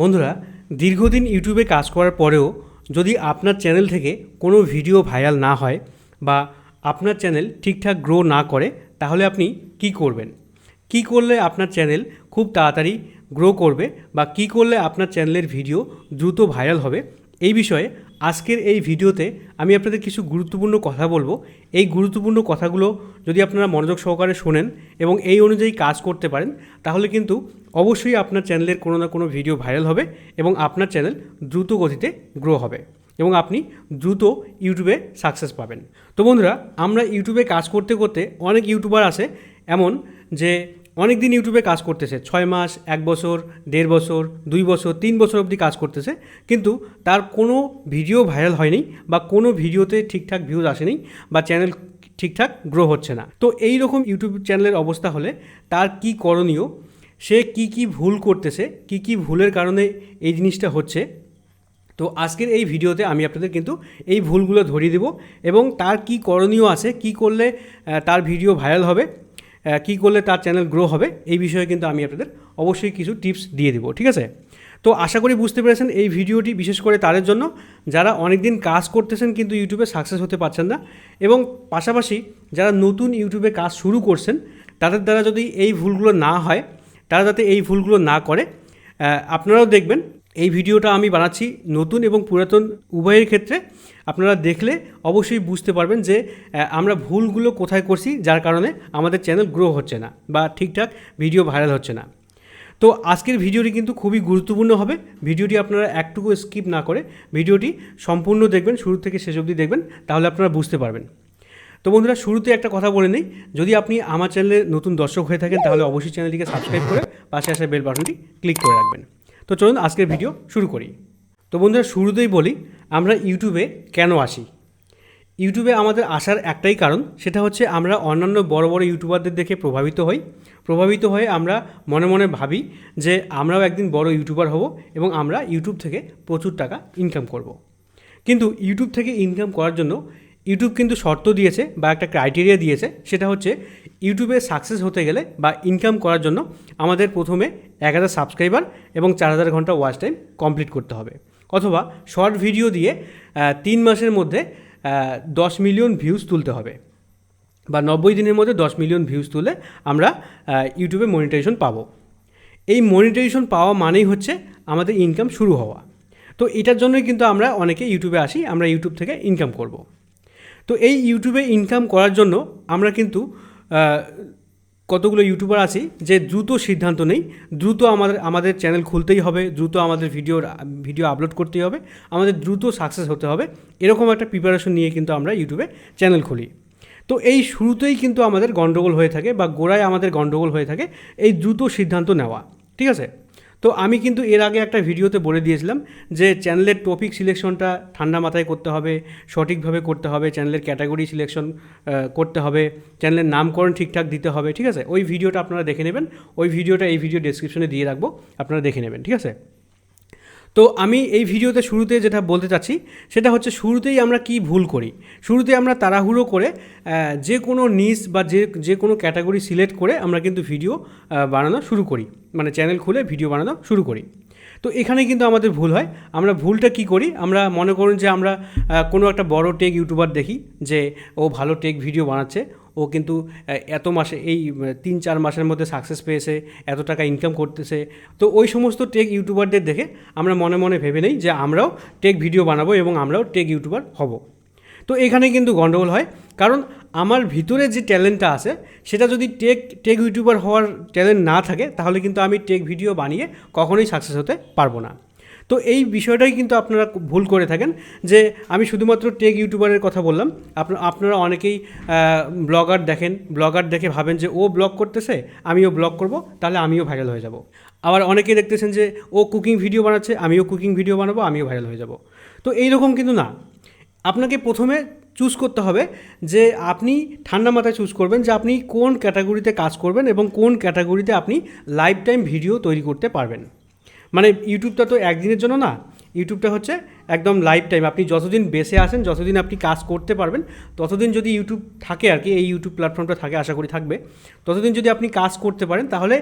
বন্ধুরা, দীর্ঘদিন ইউটিউবে কাজ করার পরেও যদি আপনার চ্যানেল থেকে কোনো ভিডিও ভাইরাল না হয় বা আপনার চ্যানেল ঠিকঠাক গ্রো না করে, তাহলে আপনি কি করবেন? কি করলে আপনার চ্যানেল খুব তাড়াতাড়ি গ্রো করবে বা কি করলে আপনার চ্যানেলের ভিডিও দ্রুত ভাইরাল হবে, এই বিষয়ে আজকের এই ভিডিওতে আমি আপনাদের কিছু গুরুত্বপূর্ণ কথা বলবো। এই গুরুত্বপূর্ণ কথাগুলো যদি আপনারা মনোযোগ সহকারে শোনেন এবং এই অনুযায়ী কাজ করতে পারেন, তাহলে কিন্তু অবশ্যই আপনার চ্যানেলের কোনো না কোনো ভিডিও ভাইরাল হবে এবং আপনার চ্যানেল দ্রুত গতিতে গ্রো হবে এবং আপনি দ্রুত ইউটিউবে সাকসেস পাবেন। তো বন্ধুরা, আমরা ইউটিউবে কাজ করতে করতে অনেক ইউটিউবার আছে এমন যে অনেক দিন ইউটিউবে কাজ করতেছে, 6 মাস, 1 বছর, 1.5 বছর, 2 বছর, 3 বছর অবধি কাজ করতেছে, কিন্তু তার কোনো ভিডিও ভাইরাল হয়নি বা কোনো ভিডিওতে ঠিকঠাক ভিউজ আসেনি বা চ্যানেল ঠিকঠাক গ্রো হচ্ছে না। তো এই রকম ইউটিউব চ্যানেলের অবস্থা হলে তার কি করণীয়, সে কি ভুল করতেছে, কি ভুলের কারণে এই জিনিসটা হচ্ছে, তো আজকের এই ভিডিওতে আমি আপনাদের কিন্তু এই ভুলগুলো ধরিয়ে দেব এবং তার কি করণীয় আছে, কি করলে তার ভিডিও ভাইরাল হবে, কি করলে তার চ্যানেল গ্রো হবে, এই বিষয়ে কিন্তু আমি আপনাদের অবশ্যই কিছু টিপস দিয়ে দেবো। ঠিক আছে? তো আশা করি বুঝতে পেরেছেন এই ভিডিওটি বিশেষ করে তাদের জন্য যারা অনেক দিন কাজ করতেছেন কিন্তু ইউটিউবে সাকসেস হতে পারছেন না, এবং পাশাপাশি যারা নতুন ইউটিউবে কাজ শুরু করছেন তাদের দ্বারা যদি এই ভুলগুলো না হয়, তারা যাতে এই ভুলগুলো না করে। আপনারাও দেখবেন এই ভিডিওটা আমি বানাচ্ছি নতুন এবং পুরাতন উভয়ের ক্ষেত্রে। আপনারা দেখলে অবশ্যই বুঝতে পারবেন যে আমরা ভুলগুলো কোথায় করছি, যার কারণে আমাদের চ্যানেল গ্রো হচ্ছে না বা ঠিকঠাক ভিডিও ভাইরাল হচ্ছে না। তো আজকের ভিডিওটি কিন্তু খুবই গুরুত্বপূর্ণ হবে। ভিডিওটি আপনারা একটুকু স্কিপ না করে ভিডিওটি সম্পূর্ণ দেখবেন, শুরু থেকে শেষ অবধি দেখবেন, তাহলে আপনারা বুঝতে পারবেন। তো বন্ধুরা, শুরুতে একটা কথা বলে নিই, যদি আপনি আমার চ্যানেলে নতুন দর্শক হয়ে থাকেন তাহলে অবশ্যই চ্যানেলটিকে সাবস্ক্রাইব করে পাশে আসা বেল বাটনটি ক্লিক করে রাখবেন। তো চলুন আজকের ভিডিও শুরু করি। তো বন্ধুরা, শুরুতেই বলি আমরা ইউটিউবে কেন আসি। ইউটিউবে আমাদের আসার একটাই কারণ, সেটা হচ্ছে আমরা অন্যান্য বড় বড় ইউটিউবারদের দেখে প্রভাবিত হয়ে আমরা মনে মনে ভাবি যে আমরাও একদিন বড় ইউটিউবার হব এবং আমরা ইউটিউব থেকে প্রচুর টাকা ইনকাম করব। কিন্তু ইউটিউব থেকে ইনকাম করার জন্য ইউটিউব কিন্তু শর্ত দিয়েছে বা একটা ক্রাইটেরিয়া দিয়েছে, সেটা হচ্ছে ইউটিউবে সাকসেস হতে গেলে বা ইনকাম করার জন্য আমাদের প্রথমে 1000 সাবস্ক্রাইবার এবং 4000 ঘন্টা ওয়াচ টাইম কমপ্লিট করতে হবে, অথবা শর্ট ভিডিও দিয়ে 3 মাসের মধ্যে 10 মিলিয়ন ভিউজ তুলতে হবে, বা 90 দিনের মধ্যে 10 মিলিয়ন ভিউজ তুলে আমরা ইউটিউবে মনিটাইজেশন পাবো। এই মনিটাইজেশন পাওয়া মানেই হচ্ছে আমাদের ইনকাম শুরু হওয়া। তো এটার জন্যই কিন্তু আমরা অনেকে ইউটিউবে আসি, আমরা ইউটিউব থেকে ইনকাম করব। তো এই ইউটিউবে ইনকাম করার জন্য আমরা কিন্তু কতগুলো ইউটিউবার আছি যে দ্রুত সিদ্ধান্ত নেই, দ্রুত আমাদের চ্যানেল খুলতেই হবে, দ্রুত আমাদের ভিডিও আপলোড করতেই হবে, আমাদের দ্রুত সাকসেস হতে হবে, এরকম একটা প্রিপারেশন নিয়ে কিন্তু আমরা ইউটিউবে চ্যানেল খুলি। তো এই শুরুতেই কিন্তু আমাদের গণ্ডগোল হয়ে থাকে বা গোড়ায় আমাদের গণ্ডগোল হয়ে থাকে এই দ্রুত সিদ্ধান্ত নেওয়া। ঠিক আছে? তো আমি কিন্তু এর আগে একটা ভিডিওতে বলে দিয়েছিলাম যে চ্যানেলের টপিক সিলেকশনটা ঠান্ডা মাথায় করতে হবে, সঠিকভাবে করতে হবে, চ্যানেলের ক্যাটাগরি সিলেকশন করতে হবে, চ্যানেলের নামকরণ ঠিকঠাক দিতে হবে। ঠিক আছে? ওই ভিডিওটা আপনারা দেখে নেবেন, ওই ভিডিওটা এই ভিডিও ডেসক্রিপশনে দিয়ে রাখবো, আপনারা দেখে নেবেন। ঠিক আছে? তো আমি এই ভিডিওতে শুরুতে যেটা বলতে চাচ্ছি সেটা হচ্ছে, শুরুতেই আমরা কি ভুল করি। শুরুতে আমরা তাড়াহুড়ো করে যে কোনো নিশ বা যে কোনো ক্যাটাগরি সিলেক্ট করে আমরা কিন্তু ভিডিও বানানো শুরু করি, মানে চ্যানেল খুলে ভিডিও বানানো শুরু করি। তো এখানে কিন্তু আমাদের ভুল হয়। আমরা ভুলটা কি করি, আমরা মনে করুন যে আমরা কোনো একটা বড় টেক ইউটিউবার দেখি যে ও ভালো টেক ভিডিও বানাচ্ছে, ও কিন্তু এত মাসে এই 3-4 মাসের মধ্যে সাকসেস পেয়েছে, এত টাকা ইনকাম করতেছে। তো ওই সমস্ত টেক ইউটিউবারদের দেখে আমরা মনে মনে ভেবে নেই যে আমরাও টেক ভিডিও বানাবো এবং আমরাও টেক ইউটিউবার হব। তো এখানে কিন্তু গণ্ডগোল হয়, কারণ আমার ভিতরে যে ট্যালেন্টটা আছে সেটা যদি টেক ইউটিউবার হওয়ার ট্যালেন্ট না থাকে, তাহলে কিন্তু আমি টেক ভিডিও বানিয়ে কখনোই সাকসেস হতে পারবো না। তো এই বিষয়টাই কিন্তু আপনারা ভুল করে থাকেন, যে আমি শুধুমাত্র টেক ইউটিউবারের কথা বললাম। আপনারা অনেকেই ব্লগার দেখে ভাবেন যে ও ব্লগ করতেছে, আমিও ব্লগ করব, তাহলে আমিও ভাইরাল হয়ে যাব। আবার অনেকেই দেখতেছেন যে ও কুকিং ভিডিও বানাচ্ছে, আমিও কুকিং ভিডিও বানাবো, আমিও ভাইরাল হয়ে যাব। তো এইরকম কিন্তু না। আপনাকে প্রথমে চুজ করতে হবে যে আপনি ঠান্ডা মাথায় চুজ করবেন যে আপনি কোন ক্যাটাগরিতে কাজ করবেন এবং কোন ক্যাটাগরিতে আপনি লাইফ টাইম ভিডিও তৈরি করতে পারবেন। মানে ইউটিউবটা তো একদিনের জন্য না, ইউটিউবটা হচ্ছে একদম লাইফ টাইম। আপনি যতদিন বেঁচে আসেন, যতদিন আপনি কাজ করতে পারবেন, ততদিন যদি ইউটিউব থাকে আর কি, এই ইউটিউব প্ল্যাটফর্মটা থাকে, আশা করি থাকবে, ততদিন যদি আপনি কাজ করতে পারেন, তাহলে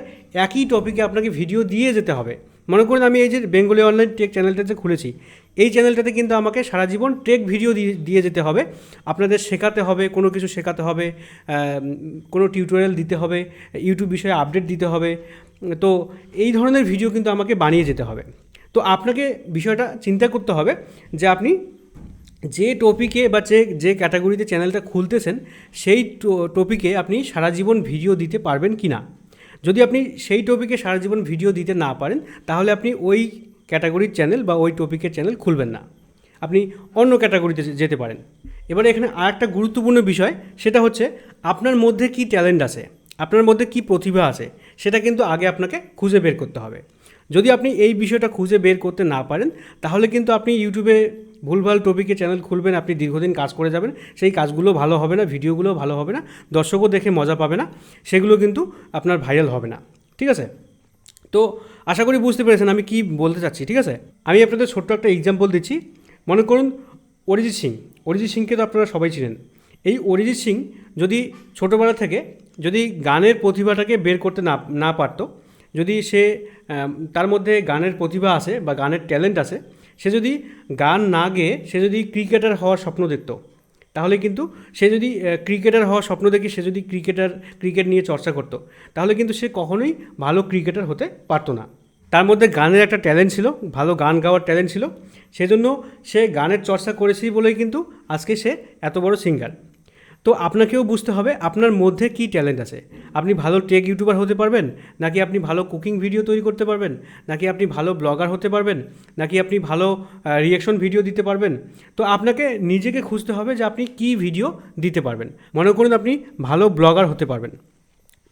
একই টপিকে আপনাকে ভিডিও দিয়ে যেতে হবে। মনে করুন আমি এই যে বেঙ্গলি অনলাইন টেক চ্যানেলটা যে খুলেছি, এই চ্যানেলটাতে কিন্তু আমাকে সারা জীবন টেক ভিডিও দিয়ে যেতে হবে, আপনাদের শেখাতে হবে, কোনো কিছু শেখাতে হবে, কোনো টিউটোরিয়াল দিতে হবে, ইউটিউব বিষয়ে আপডেট দিতে হবে। তো এই ধরনের ভিডিও কিন্তু আমাকে বানিয়ে যেতে হবে। তো আপনাকে বিষয়টা চিন্তা করতে হবে যে আপনি যে টপিকে বা যে ক্যাটাগরিতে চ্যানেলটা খুলতেছেন সেই টপিকে আপনি সারা জীবন ভিডিও দিতে পারবেন কি না। যদি আপনি সেই টপিকে সারা জীবন ভিডিও দিতে না পারেন, তাহলে আপনি ওই ক্যাটাগরির চ্যানেল বা ওই টপিকের চ্যানেল খুলবেন না, আপনি অন্য ক্যাটাগরিতে যেতে পারেন। এবারে এখানে আর একটা গুরুত্বপূর্ণ বিষয়, সেটা হচ্ছে আপনার মধ্যে কি ট্যালেন্ট আছে, আপনার মধ্যে কি প্রতিভা আছে, সেটা কিন্তু আগে আপনাকে খুঁজে বের করতে হবে। যদি আপনি এই বিষয়টা খুঁজে বের করতে না পারেন, তাহলে কিন্তু আপনি ইউটিউবে ভুলভাল টপিকে চ্যানেল খুলবেন, আপনি দীর্ঘদিন কাজ করে যাবেন, সেই কাজগুলো ভালো হবে না, ভিডিওগুলো ভালো হবে না, দর্শকও দেখে মজা পাবে না, সেগুলো কিন্তু আপনার ভাইরাল হবে না। ঠিক আছে? তো আশা করি বুঝতে পেরেছেন আমি কি বলতে চাচ্ছি। ঠিক আছে, আমি আপনাদের ছোট্ট একটা এক্সাম্পল দিচ্ছি। মনে করুন অরিজিৎ সিংকে তো আপনারা সবাই চিনেন। এই অরিজিৎ সিং যদি ছোটোবেলা থেকে যদি গানের প্রতিভাটাকে বের করতে না পারতো, যদি সে তার মধ্যে গানের প্রতিভা আছে বা গানের ট্যালেন্ট আছে, সে যদি গান না গেয়ে সে যদি ক্রিকেটার হওয়ার স্বপ্ন দেখতো, তাহলে কিন্তু সে যদি ক্রিকেটার হওয়ার স্বপ্ন দেখে সে যদি ক্রিকেট নিয়ে চর্চা করতো, তাহলে কিন্তু সে কখনোই ভালো ক্রিকেটার হতে পারতো না। তার মধ্যে গানের একটা ট্যালেন্ট ছিল, ভালো গান গাওয়ার ট্যালেন্ট ছিল, সেজন্য সে গানের চর্চা করেছি বলেই কিন্তু আজকে সে এত বড় সিঙ্গার। তো আপনাকেও বুঝতে হবে আপনার মধ্যে কী ট্যালেন্ট আছে। আপনি ভালো টেক ইউটিউবার হতে পারবেন, নাকি আপনি ভালো কুকিং ভিডিও তৈরি করতে পারবেন, নাকি আপনি ভালো ব্লগার হতে পারবেন, নাকি আপনি ভালো রিয়াকশন ভিডিও দিতে পারবেন। তো আপনাকে নিজেকে খুঁজতে হবে যে আপনি কী ভিডিও দিতে পারবেন। মনে করুন আপনি ভালো ব্লগার হতে পারবেন,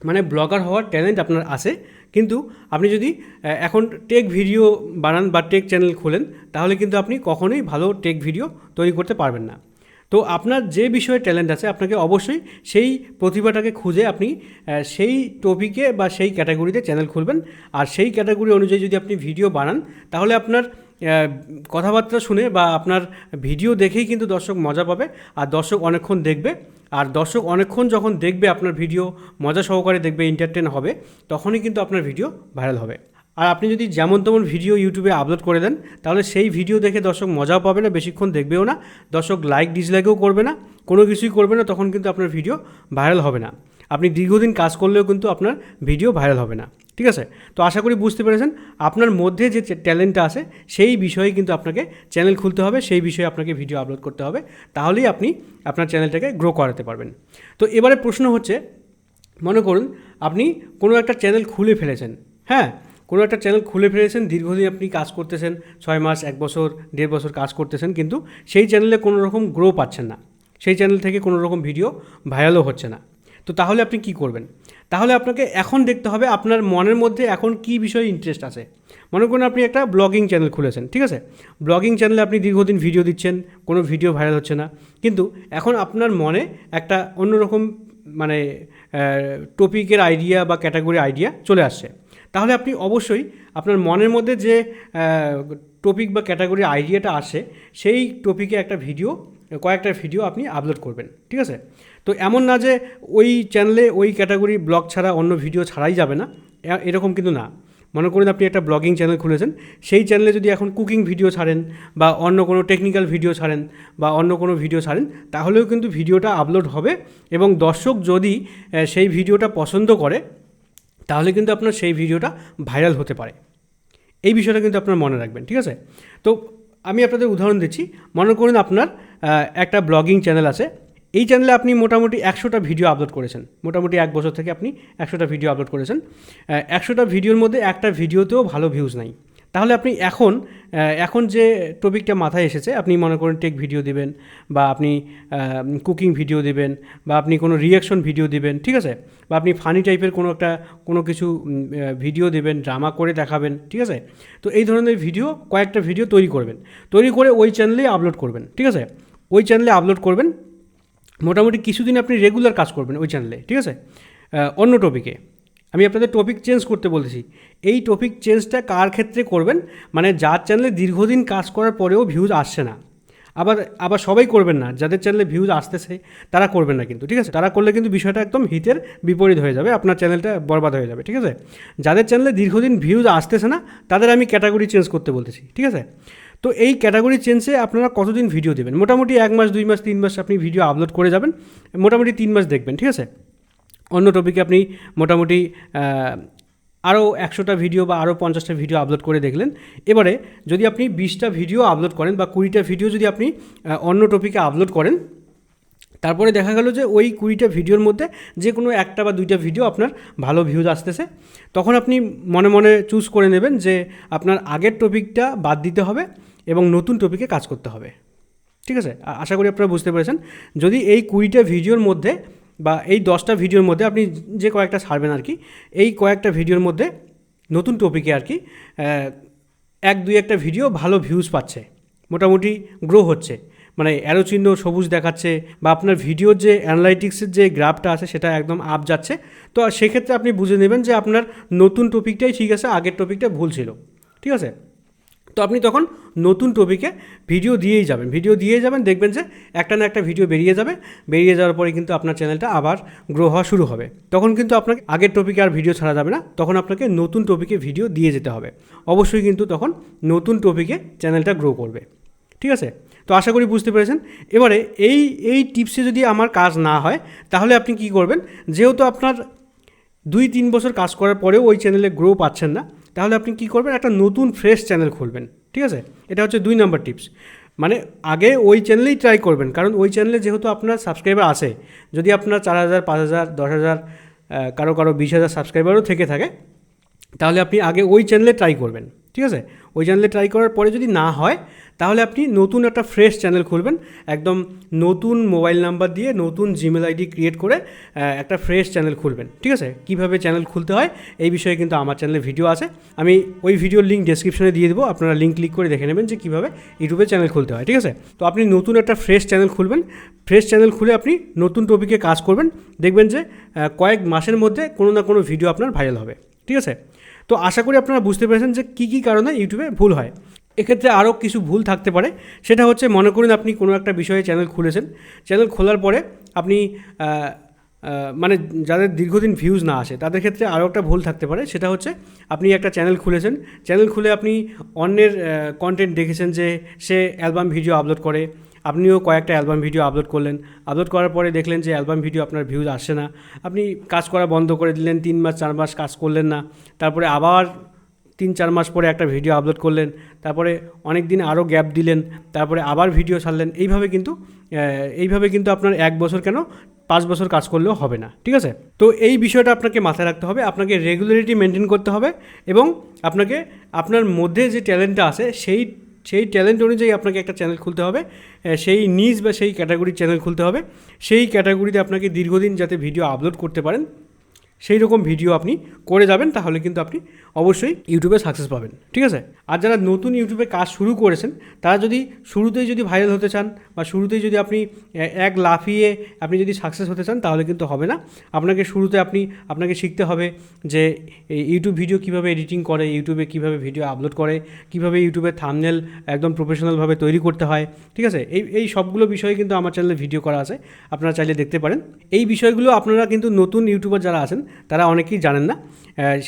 মানে ব্লগার হওয়ার ট্যালেন্ট আপনার আছে, কিন্তু আপনি যদি এখন টেক ভিডিও বানান বা টেক চ্যানেল খোলেন, তাহলে কিন্তু আপনি কখনোই ভালো টেক ভিডিও তৈরি করতে পারবেন না। তো আপনার যে বিষয়ে ট্যালেন্ট আছে, আপনাকে অবশ্যই সেই প্রতিভাটাকে খুঁজে আপনি সেই টপিকে বা সেই ক্যাটাগরিতে চ্যানেল খুলবেন। আর সেই ক্যাটাগরি অনুযায়ী যদি আপনি ভিডিও বানান, তাহলে আপনার কথাবার্তা শুনে বা আপনার ভিডিও দেখেই কিন্তু দর্শক মজা পাবে, আর দর্শক অনেকক্ষণ দেখবে। আর দর্শক অনেকক্ষণ যখন দেখবে আপনার ভিডিও, মজা সহকারে দেখবে, এন্টারটেন হবে, তখনই কিন্তু আপনার ভিডিও ভাইরাল হবে। আর আপনি যদি যেমন তেমন ভিডিও ইউটিউবে আপলোড করে দেন, তাহলে সেই ভিডিও দেখে দর্শক মজাও পাবে না, বেশিক্ষণ দেখবেও না, দর্শক লাইক ডিসলাইকও করবে না, কোনো কিছুই করবে না, তখন কিন্তু আপনার ভিডিও ভাইরাল হবে না। আপনি দীর্ঘদিন কাজ করলেও কিন্তু আপনার ভিডিও ভাইরাল হবে না। ঠিক আছে? তো আশা করি বুঝতে পেরেছেন আপনার মধ্যে যে ট্যালেন্টটা আছে সেই বিষয়ে কিন্তু আপনাকে চ্যানেল খুলতে হবে, সেই বিষয়ে আপনাকে ভিডিও আপলোড করতে হবে, তাহলেই আপনি আপনার চ্যানেলটাকে গ্রো করাতে পারবেন। তো এবারে প্রশ্ন হচ্ছে, মনে করুন আপনি কোনো একটা চ্যানেল খুলে ফেলেছেন, হ্যাঁ, কোনো একটা চ্যানেল খুলে ফেলেছেন, দীর্ঘদিন আপনি কাজ করতেছেন, 6 মাস, 1 বছর, 1.5 বছর কাজ করতেছেন, কিন্তু সেই চ্যানেলে কোনো রকম গ্রো পাচ্ছেন না, সেই চ্যানেল থেকে কোনো রকম ভিডিও ভাইরালও হচ্ছে না। তো তাহলে আপনি কি করবেন? তাহলে আপনাকে এখন দেখতে হবে আপনার মনের মধ্যে এখন কী বিষয়ে ইন্টারেস্ট আছে। মনে করুন আপনি একটা ব্লগিং চ্যানেল খুলেছেন, ঠিক আছে? ব্লগিং চ্যানেলে আপনি দীর্ঘদিন ভিডিও দিচ্ছেন, কোনো ভিডিও ভাইরাল হচ্ছে না, কিন্তু এখন আপনার মনে একটা অন্যরকম মানে টপিকের আইডিয়া বা ক্যাটাগরি আইডিয়া চলে আসছে। তাহলে আপনি অবশ্যই আপনার মনের মধ্যে যে টপিক বা ক্যাটাগরি আইডিয়াটা আসে, সেই টপিকে একটা ভিডিও, কয়েকটা ভিডিও আপনি আপলোড করবেন। ঠিক আছে? তো এমন না যে ওই চ্যানেলে ওই ক্যাটাগরি ব্লগ ছাড়া অন্য ভিডিও ছাড়াই যাবে না, এরকম কিন্তু না। মনে করুন আপনি একটা ব্লগিং চ্যানেল খুলেছেন, সেই চ্যানেলে যদি এখন কুকিং ভিডিও ছাড়েন বা অন্য কোনো টেকনিক্যাল ভিডিও ছাড়েন বা অন্য কোনো ভিডিও ছাড়েন, তাহলেও কিন্তু ভিডিওটা আপলোড হবে, এবং দর্শক যদি সেই ভিডিওটা পছন্দ করে, তাহলে কিন্তু আপনার সেই ভিডিওটা ভাইরাল হতে পারে। এই বিষয়টা কিন্তু আপনার মনে রাখবেন। ঠিক আছে? তো আমি আপনাদের উদাহরণ দিচ্ছি। মনে করুন আপনার একটা ব্লগিং চ্যানেল আছে, এই চ্যানেলে আপনি মোটামুটি 100টা ভিডিও আপলোড করেছেন, মোটামুটি 1 বছর থেকে আপনি 100টা ভিডিও আপলোড করেছেন। 100টা ভিডিওর মধ্যে একটা ভিডিওতেও ভালো ভিউজ নাই। তাহলে আপনি এখন যে টপিকটা মাথায় এসেছে, আপনি মনে করেন টেক ভিডিও দিবেন, বা আপনি কুকিং ভিডিও দিবেন, বা আপনি কোনো রিয়াকশন ভিডিও দিবেন, ঠিক আছে, বা আপনি ফানি টাইপের কোনো কিছু ভিডিও দেবেন, ড্রামা করে দেখাবেন, ঠিক আছে। তো এই ধরনের কয়েকটা ভিডিও তৈরি করবেন, তৈরি করে ওই চ্যানেলেই আপলোড করবেন। ঠিক আছে? ওই চ্যানেলে আপলোড করবেন, মোটামুটি কিছুদিন আপনি রেগুলার কাজ করবেন ওই চ্যানেলে। ঠিক আছে? অন্য টপিকে আমি আপনাদের টপিক চেঞ্জ করতে বলেছি। এই টপিক চেঞ্জটা কার ক্ষেত্রে করবেন? মানে যার চ্যানেলে দীর্ঘদিন কাজ করার পরেও ভিউজ আসছে না। আবার আবার সবাই করবেন না, যাদের চ্যানেলে ভিউজ আসতেছে তারা করবেন না কিন্তু, ঠিক আছে? তারা করলে কিন্তু বিষয়টা একদম হিতের বিপরীত হয়ে যাবে, আপনার চ্যানেলটা বরবাদ হয়ে যাবে, ঠিক আছে? যাদের চ্যানেলে দীর্ঘদিন ভিউজ আসতেছে না তাদের আমি ক্যাটাগরি চেঞ্জ করতে বলতেছি, ঠিক আছে? তো এই ক্যাটাগরি চেঞ্জে আপনারা কতদিন ভিডিও দেবেন? মোটামুটি 1 মাস 2 মাস 3 মাস আপনি ভিডিও আপলোড করে যাবেন, মোটামুটি 3 মাস দেখবেন, ঠিক আছে? অন্য টপিকে আপনি মোটামুটি আরও 100টা ভিডিও বা আরও 50টা ভিডিও আপলোড করে দেখলেন। এবারে যদি আপনি 20টা ভিডিও আপলোড করেন বা 20টা ভিডিও যদি আপনি অন্য টপিকে আপলোড করেন, তারপরে দেখা গেল যে ওই 20টা ভিডিওর মধ্যে যে কোনো একটা বা 2টা ভিডিও আপনার ভালো ভিউজ আসতেছে, তখন আপনি মনে মনে চুজ করে নেবেন যে আপনার আগের টপিকটা বাদ দিতে হবে এবং নতুন টপিকে কাজ করতে হবে, ঠিক আছে? আশা করি আপনারা বুঝতে পেরেছেন। যদি এই 20টা ভিডিওর মধ্যে বা এই 10টা ভিডিওর মধ্যে আপনি যে কয়েকটা ছাড়বেন আর কি, এই কয়েকটা ভিডিওর মধ্যে নতুন টপিকে আর কি 1-2 ভিডিও ভালো ভিউজ পাচ্ছে, মোটামুটি গ্রো হচ্ছে, মানে অ্যারো চিহ্ন সবুজ দেখাচ্ছে বা আপনার ভিডিওর যে অ্যানালাইটিক্সের যে গ্রাফটা আছে সেটা একদম আপ যাচ্ছে, তো সেক্ষেত্রে আপনি বুঝে নেবেন যে আপনার নতুন টপিকটাই ঠিক আছে, আগের টপিকটা ভুল ছিল, ঠিক আছে? তো আপনি তখন নতুন টপিকে ভিডিও দিয়েই যাবেন, দেখবেন যে একটা না একটা ভিডিও বেরিয়ে যাওয়ার পরে কিন্তু আপনার চ্যানেলটা আবার গ্রো হওয়া শুরু হবে। তখন কিন্তু আপনাকে আগের টপিকে আর ভিডিও ছাড়া যাবে না, তখন আপনাকে নতুন টপিকে ভিডিও দিয়ে যেতে হবে। অবশ্যই কিন্তু তখন নতুন টপিকে চ্যানেলটা গ্রো করবে, ঠিক আছে? তো আশা করি বুঝতে পেরেছেন। এবারে এই টিপসে যদি আমার কাজ না হয় তাহলে আপনি কি করবেন? যেহেতু আপনার 2-3 বছর কাজ করার পরেও ওই চ্যানেলে গ্রো পাচ্ছেন না, তাহলে আপনি কি করবেন? একটা নতুন ফ্রেশ চ্যানেল খুলবেন, ঠিক আছে? এটা হচ্ছে 2 নম্বর টিপস। মানে আগে ওই চ্যানেলেই ট্রাই করবেন, কারণ ওই চ্যানেলে যেহেতু আপনার সাবস্ক্রাইবার আছে, যদি আপনার 4,000 5,000 10,000 কারো 20,000 সাবস্ক্রাইবারও থেকে থাকে, তাহলে আপনি আগে ওই চ্যানেলে ট্রাই করবেন, ঠিক আছে? ওই চ্যানেলে ট্রাই করার পরে যদি না হয় তাহলে আপনি নতুন একটা ফ্রেশ চ্যানেল খুলবেন, একদম নতুন মোবাইল নাম্বার দিয়ে নতুন জিমেল আইডি ক্রিয়েট করে একটা ফ্রেশ চ্যানেল খুলবেন, ঠিক আছে? কীভাবে চ্যানেল খুলতে হয় এই বিষয়ে কিন্তু আমার চ্যানেলে ভিডিও আছে, আমি ওই ভিডিওর লিঙ্ক ডেসক্রিপশনে দিয়ে দেবো, আপনারা লিঙ্ক ক্লিক করে দেখে নেবেন যে কীভাবে ইউটিউবে চ্যানেল খুলতে হয়, ঠিক আছে? তো আপনি নতুন একটা ফ্রেশ চ্যানেল খুলবেন, ফ্রেশ চ্যানেল খুলে আপনি নতুন টপিকে কাজ করবেন, দেখবেন যে কয়েক মাসের মধ্যে কোনো না কোনো ভিডিও আপনার ভাইরাল হবে, ঠিক আছে? তো আশা করি আপনারা বুঝতে পেরেছেন যে কী কারণে ইউটিউবে ভুল হয়। এক্ষেত্রে আরও কিছু ভুল থাকতে পারে, সেটা হচ্ছে মনে করুন আপনি কোনো একটা বিষয়ে চ্যানেল খুলেছেন, চ্যানেল খোলার পরে আপনি মানে যাদের দীর্ঘদিন ভিউজ না আসে তাদের ক্ষেত্রে আরও একটা ভুল থাকতে পারে, সেটা হচ্ছে আপনি একটা চ্যানেল খুলেছেন, চ্যানেল খুলে আপনি অন্যের কন্টেন্ট দেখেছেন যে সে অ্যালবাম ভিডিও আপলোড করে, আপনিও কয়েকটা অ্যালবাম ভিডিও আপলোড করলেন, আপলোড করার পরে দেখলেন যে অ্যালবাম ভিডিও আপনার ভিউজ আসছে না, আপনি কাজ করা বন্ধ করে দিলেন, 3 মাস 4 মাস কাজ করলেন না, তারপরে আবার 3-4 মাস পরে একটা ভিডিও আপলোড করলেন, তারপরে অনেক দিন আরও গ্যাপ দিলেন, তারপরে আবার ভিডিও ছাড়লেন, এইভাবে কিন্তু আপনার 1 বছর কেন 5 বছর কাজ করলেও হবে না, ঠিক আছে? তো এই বিষয়টা আপনাকে মাথায় রাখতে হবে, আপনাকে রেগুলারিটি মেনটেন করতে হবে এবং আপনাকে আপনার মধ্যে যে ট্যালেন্টটা আছে সেই ট্যালেন্ট অনুযায়ী আপনাকে একটা চ্যানেল খুলতে হবে, সেই নিজ বা সেই ক্যাটাগরির চ্যানেল খুলতে হবে, সেই ক্যাটাগরিতে আপনাকে দীর্ঘদিন যাতে ভিডিও আপলোড করতে পারেন সেই রকম ভিডিও আপনি করে যাবেন, তাহলে কিন্তু আপনি অবশ্যই ইউটিউবে সাকসেস পাবেন, ঠিক আছে? আর যারা নতুন ইউটিউবে কাজ শুরু করেছেন তারা যদি শুরুতেই যদি ভাইরাল হতে চান বা শুরুতেই যদি আপনি এক লাফিয়ে আপনি যদি সাকসেস হতে চান তাহলে কিন্তু হবে না। আপনাকে শুরুতে আপনাকে শিখতে হবে যে ইউটিউব ভিডিও কীভাবে এডিটিং করে, ইউটিউবে কীভাবে ভিডিও আপলোড করে, কীভাবে ইউটিউবে থাম্বনেল একদম প্রফেশনালভাবে তৈরি করতে হয়, ঠিক আছে? এই সবগুলো বিষয়ে কিন্তু আমার চ্যানেলে ভিডিও করা আছে, আপনারা চাইলে দেখতে পারেন। এই বিষয়গুলো আপনারা কিন্তু নতুন ইউটিউবার যারা আছেন তারা অনেকেই জানেন না,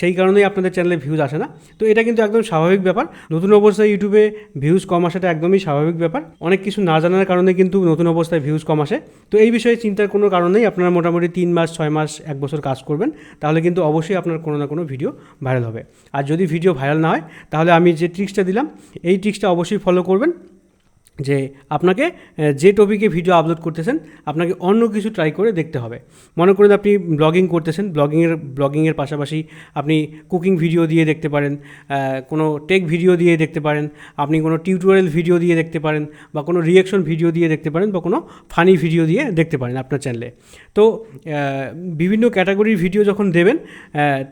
সেই কারণেই আপনাদের চ্যানেলে ভিউজ আসে না। তো এটা কিন্তু একদম স্বাভাবিক ব্যাপার, নতুন অবস্থায় ইউটিউবে ভিউজ কম আসাটা একদমই স্বাভাবিক ব্যাপার, অনেক কিছু না জানার কারণে কিন্তু নতুন অবস্থায় ভিউজ কম আসে। তো এই বিষয়ে চিন্তার কোনো কারণ নেই, আপনারা মোটামুটি 3 মাস 6 মাস 1 বছর কাজ করবেন, তাহলে কিন্তু অবশ্যই আপনার কোনো না কোনো ভিডিও ভাইরাল হবে। আর যদি ভিডিও ভাইরাল না হয় তাহলে আমি যে ট্রিক্সটা দিলাম এই ট্রিক্সটা অবশ্যই ফলো করবেন, যে আপনাকে যে টপিকে ভিডিও আপলোড করতেছেন আপনাকে অন্য কিছু ট্রাই করে দেখতে হবে। মনে করুন আপনি ব্লগিং করতেছেন, ব্লগিংয়ের পাশাপাশি আপনি কুকিং ভিডিও দিয়ে দেখতে পারেন, কোনো টেক ভিডিও দিয়ে দেখতে পারেন, আপনি কোনো টিউটোরিয়াল ভিডিও দিয়ে দেখতে পারেন, বা কোনো রিয়াকশন ভিডিও দিয়ে দেখতে পারেন, বা কোনো ফানি ভিডিও দিয়ে দেখতে পারেন আপনার চ্যানেলে। তো বিভিন্ন ক্যাটাগরির ভিডিও যখন দেবেন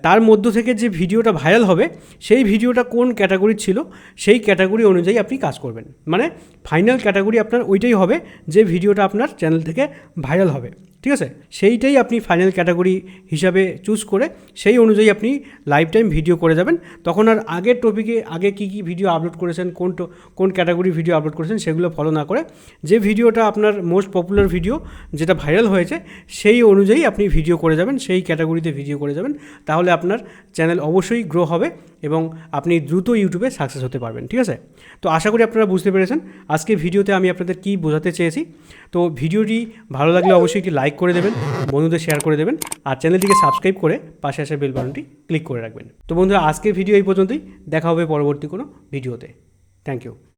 তার মধ্য থেকে যে ভিডিওটা ভাইরাল হবে সেই ভিডিওটা কোন ক্যাটাগরির ছিল সেই ক্যাটাগরি অনুযায়ী আপনি কাজ করবেন, মানে ফাইনাল ক্যাটাগরি আপনার ওইটাই হবে যে ভিডিওটা আপনার চ্যানেল থেকে ভাইরাল হবে, ঠিক আছে, সেইটাই আপনি ফাইনাল ক্যাটাগরি হিসাবে চুজ করে সেই অনুযায়ী আপনি লাইফ টাইম ভিডিও করে যাবেন। তখন আর আগের টপিকে আগে কী ভিডিও আপলোড করেছেন, কোন ক্যাটাগরি ভিডিও আপলোড করেছেন সেগুলো ফলো না করে যে ভিডিওটা আপনার মোস্ট পপুলার ভিডিও, যেটা ভাইরাল হয়েছে, সেই অনুযায়ী আপনি ভিডিও করে যাবেন, সেই ক্যাটাগরিতে ভিডিও করে যাবেন। তাহলে আপনার চ্যানেল অবশ্যই গ্রো হবে এবং আপনি দ্রুত ইউটিউবে সাকসেস হতে পারবেন। ঠিক আছে, তো আশা করি আপনারা বুঝতে পেরেছেন আজকে ভিডিওতে আমি আপনাদের কী বোঝাতে চেয়েছি। তো ভিডিওটি ভালো লাগলে অবশ্যই একটি লাইক করে দেবেন, বন্ধুদের শেয়ার করে দেবেন, আর চ্যানেলটিকে সাবস্ক্রাইব করে পাশে আসা বেল বাটনটি ক্লিক করে রাখবেন। তো বন্ধুরা, আজকের ভিডিও এই পর্যন্তই, দেখা হবে পরবর্তী কোনো ভিডিওতে। Thank you.